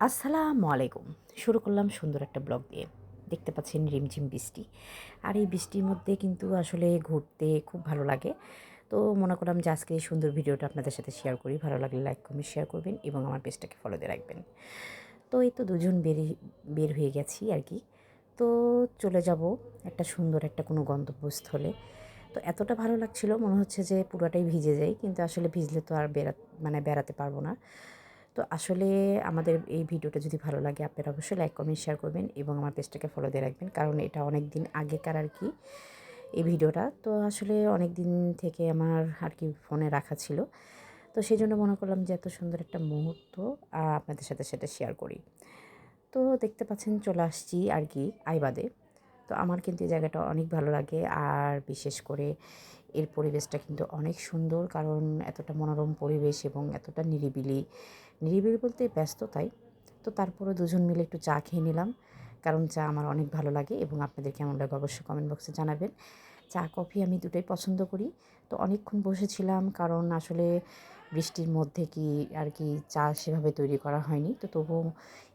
আসসালামু আলাইকুম। শুরু করলাম সুন্দর একটা ব্লগ দিয়ে। দেখতে পাচ্ছেন রিমঝিম বৃষ্টি। আর এই বৃষ্টির মধ্যে কিন্তু আসলে ঘুরতে খুব ভালো লাগে। তো মনে করলাম যে আজকে এই সুন্দর ভিডিওটা আপনাদের সাথে শেয়ার করি। ভালো লাগলে লাইক, কমেন্ট, শেয়ার করবেন এবং আমার পেজটাকে ফলো দিয়ে রাখবেন। তো এই তো দুজন বের হয়ে গেছি আর কি। তো চলে যাব একটা সুন্দর একটা কোনো গন্তব্যস্থলে। তো এতটা ভালো লাগছিল মনে হচ্ছে যে পুরাটাই ভিজে যাই, কিন্তু আসলে ভিজলে তো আর বেড়াতে পারবো না। তো আসলে আমাদের এই ভিডিওটা যদি ভালো লাগে আপনারা অবশ্যই লাইক, কমেন্ট, শেয়ার করবেন এবং আমার পেজটাকে ফলো দিয়ে রাখবেন, কারণ এটা অনেক দিন আগেকার আর কি এই ভিডিওটা। তো আসলে অনেক দিন থেকে আমার আর কি ফোনে রাখা ছিল। তো সেই জন্য মনে করলাম যে এত সুন্দর একটা মুহূর্ত আপনাদের সাথে সেটা শেয়ার করি। তো দেখতে পাচ্ছেন চলে আসছি আর কি আইবাদে। তো আমার কিন্তু এই জায়গাটা অনেক ভালো লাগে, আর বিশেষ করে এর পরিবেশটা কিন্তু অনেক সুন্দর, কারণ এতটা মনোরম পরিবেশ এবং এতটা নিরিবিলি। নিরিবিলি বলতে ব্যস্ততাই। তো তারপরে দুজন মিলে একটু চা খেয়ে নিলাম, কারণ চা আমার অনেক ভালো লাগে এবং আপনাদের কেমন লাগে অবশ্যই কমেন্ট বক্সে জানাবেন। চা কফি আমি দুটোই পছন্দ করি। তো অনেকক্ষণ বসেছিলাম, কারণ আসলে বৃষ্টির মধ্যে কি আর কি চা সেভাবে তৈরি করা হয়নি। তো তবুও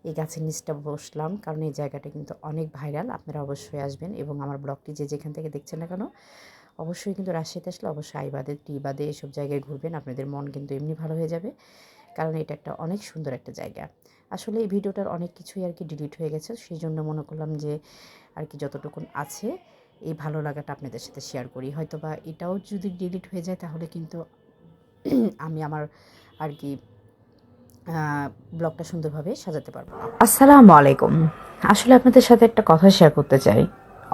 এই গাছের নিচটা বসলাম, কারণ এই জায়গাটা কিন্তু অনেক ভাইরাল। আপনারা অবশ্যই আসবেন এবং আমার ব্লগটি যে যেখান থেকে দেখছেন না কেন অবশ্যই কিন্তু রাজশাহীতে আসলে অবশ্যই আইবাদে, টিবাদে এসব জায়গায় ঘুরবেন। আপনাদের মন কিন্তু এমনি ভালো হয়ে যাবে, কারণ এটা একটা অনেক সুন্দর একটা জায়গা। আসলে এই ভিডিওটার অনেক কিছুই আর কি ডিলিট হয়ে গেছে, সেই জন্য মনে করলাম যে আর কি যতটুকুন আছে এই ভালো লাগাটা আপনাদের সাথে শেয়ার করি। হয়তো বা এটাও যদি ডিলিট হয়ে যায় তাহলে কিন্তু আমি আমার আর কি ব্লগটা সুন্দরভাবে সাজাতে পারবো না। আসসালামু আলাইকুম। আসলে আপনাদের সাথে একটা কথা শেয়ার করতে চাই,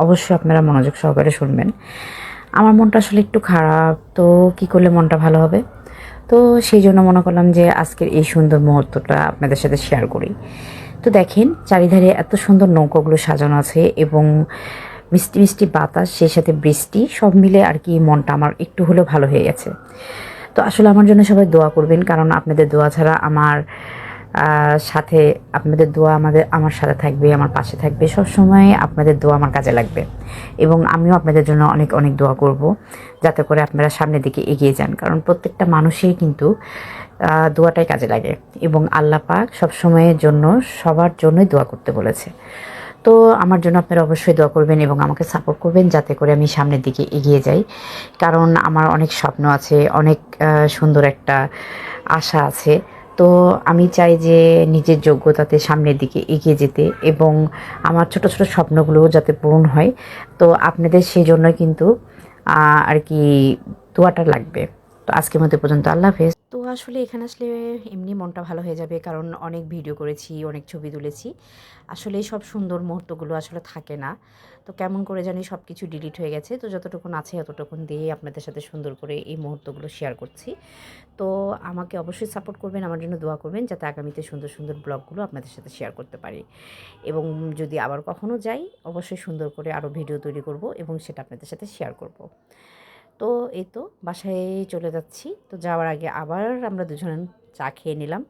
অবশ্যই আপনারা মনোযোগ সহকারে শুনবেন। আমার মনটা আসলে একটু খারাপ, তো কী করলে মনটা ভালো হবে? তো সেই জন্য মনে করলাম যে আজকের এই সুন্দর মুহূর্তটা আপনাদের সাথে শেয়ার করি। তো দেখেন চারিধারে এত সুন্দর নৌকাগুলো সাজানো আছে এবং মিষ্টি মিষ্টি বাতাস, সেই সাথে বৃষ্টি, সব মিলে আর কি মনটা আমার একটু হলেও ভালো হয়ে গেছে। তো আসলে আমার জন্য সবাই দোয়া করবেন, কারণ আপনাদের দোয়া ছাড়া আমার সাথে আপনাদের দোয়া আমার সাথে থাকবে, আমার পাশে থাকবে সবসময়। আপনাদের দোয়া আমার কাজে লাগবে এবং আমিও আপনাদের জন্য অনেক অনেক দোয়া করব, যাতে করে আপনারা সামনের দিকে এগিয়ে যান, কারণ প্রত্যেকটা মানুষই কিন্তু দোয়াটাই কাজে লাগে এবং আল্লাহ পাক সবসময়ের জন্য সবার জন্যই দোয়া করতে বলেছে। তো আমার জন্য আপনারা অবশ্যই দোয়া করবেন এবং আমাকে সাপোর্ট করবেন, যাতে করে আমি সামনের দিকে এগিয়ে যাই, কারণ আমার অনেক স্বপ্ন আছে, অনেক সুন্দর একটা আশা আছে। তো আমি চাই যে নিজের যোগ্যতাতে সামনের দিকে এগিয়ে যেতে এবং আমার ছোট ছোট স্বপ্নগুলোও যাতে পূরণ হয়। তো আপনাদের সেই জন্য কিন্তু আর কি দোয়াটা লাগবে। তো আজকের মতো পর্যন্ত, আল্লাহ হাফেজ। তো আসলে এখানে আসলে এমনি মনটা ভালো হয়ে যাবে, কারণ অনেক ভিডিও করেছি, অনেক ছবি তুলেছি। আসলে সব সুন্দর মুহূর্তগুলো আসলে থাকে না। তো কেমন করে জানি সব কিছু ডিলিট হয়ে গেছে। তো যতটুকুন আছে ততটুকুন দিয়ে আপনাদের সাথে সুন্দর করে এই মুহূর্তগুলো শেয়ার করছি। তো আমাকে অবশ্যই সাপোর্ট করবেন, আমার জন্য দোয়া করবেন, যাতে আগামীতে সুন্দর সুন্দর ব্লগগুলো আপনাদের সাথে শেয়ার করতে পারি এবং যদি আবার কখনো যাই অবশ্যই সুন্দর করে আরও ভিডিও তৈরি করব এবং সেটা আপনাদের সাথে শেয়ার করব। তো এই তো বাসায় চলে যাচ্ছি। তো যাওয়ার আগে আবার আমরা দুজন চা খেয়ে নিলাম।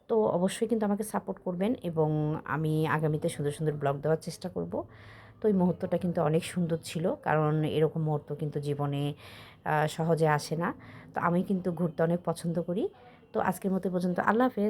তো অবশ্যই কিন্তু আমাকে সাপোর্ট করবেন এবং আমি আগামীতে সুন্দর সুন্দর ব্লগ দেওয়ার চেষ্টা করব। তো এই মুহূর্তটা কিন্তু অনেক সুন্দর ছিল, কারণ এরকম মুহূর্ত কিন্তু জীবনে সহজে আসে না। তো আমি কিন্তু ঘুরতে অনেক পছন্দ করি। তো আজকের মতো পর্যন্ত, আল্লাহ হাফেজ।